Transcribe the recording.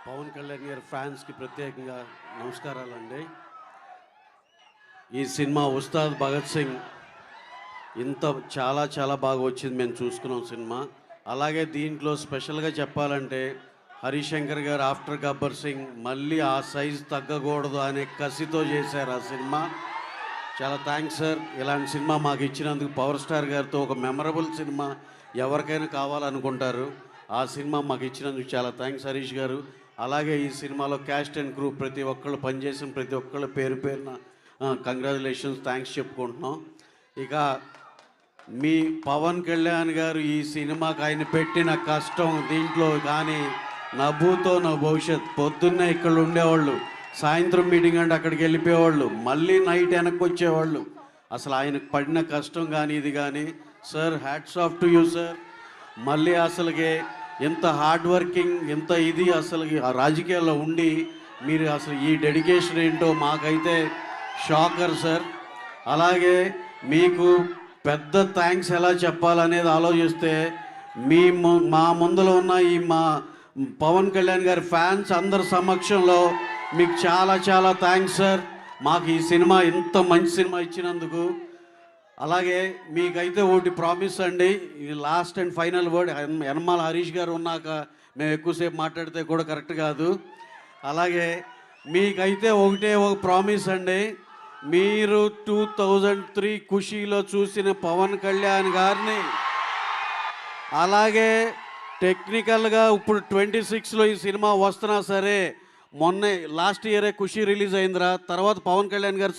పవన్ కళ్యాణ్ గారి ఫ్యాన్స్కి ప్రత్యేకంగా నమస్కారాలండి. ఈ సినిమా ఉస్తాద్ భగత్ సింగ్ ఇంత చాలా చాలా బాగా వచ్చింది. మేము చూసుకున్నాం సినిమా. అలాగే దీంట్లో స్పెషల్గా చెప్పాలంటే హరిశంకర్ గారు ఆఫ్టర్ గబ్బర్ సింగ్ మళ్ళీ ఆ సైజు తగ్గకూడదు అనే కసితో చేశారు ఆ సినిమా. చాలా థ్యాంక్స్ సార్. ఇలాంటి సినిమా మాకు ఇచ్చినందుకు. పవర్ స్టార్ గారితో ఒక మెమరబుల్ సినిమా ఎవరికైనా కావాలనుకుంటారు. ఆ సినిమా మాకు ఇచ్చినందుకు చాలా థ్యాంక్స్ హరీష్ గారు. అలాగే ఈ సినిమాలో క్యాస్ట్ అండ్ క్రూ ప్రతి ఒక్కళ్ళు పనిచేసిన ప్రతి ఒక్కళ్ళు పేరు పేరున కంగ్రాచులేషన్స్, థ్యాంక్స్ చెప్పుకుంటున్నాం. ఇక మీ పవన్ కళ్యాణ్ గారు ఈ సినిమాకి ఆయన పెట్టిన కష్టం దీంట్లో కానీ నవ్వుతో నా భవిష్యత్. పొద్దున్నే ఇక్కడ ఉండేవాళ్ళు, సాయంత్రం మీటింగ్ అంటే అక్కడికి వెళ్ళిపోయేవాళ్ళు, మళ్ళీ నైట్ వెనక్కి వచ్చేవాళ్ళు. అసలు ఆయనకు పడిన కష్టం కానీ ఇది కానీ sir, hats off to you sir. మళ్ళీ అసలుకి ఎంత హార్డ్ వర్కింగ్, ఎంత ఇది అసలు ఆ రాజకీయాల్లో ఉండి మీరు అసలు ఈ డెడికేషన్ ఏంటో మాకైతే షాకర్ సార్. అలాగే మీకు పెద్ద థ్యాంక్స్ ఎలా చెప్పాలనేది ఆలోచిస్తే మా ముందులో ఉన్న ఈ మా పవన్ కళ్యాణ్ గారి ఫ్యాన్స్ అందరి సమక్షంలో మీకు చాలా చాలా థ్యాంక్స్ సార్. మాకు ఈ సినిమా ఇంత మంచి సినిమా ఇచ్చినందుకు. అలాగే మీకైతే ఒకటి ప్రామిస్ అండి, ఇది last and final word. Yanamala Harish గారు ఉన్నాక మేము ఎక్కువసేపు మాట్లాడితే కూడా కరెక్ట్ కాదు. అలాగే మీకైతే ఒకటే ఒక ప్రామిస్ అండి, మీరు 2003 ఖుషీలో చూసిన పవన్ కళ్యాణ్ గారిని అలాగే టెక్నికల్గా ఇప్పుడు 26లో ఈ సినిమా వస్తున్నా సరే, మొన్నే లాస్ట్ ఇయరే ఖుషీ రిలీజ్ అయిందిరా, తర్వాత పవన్ కళ్యాణ్ గారి సినిమా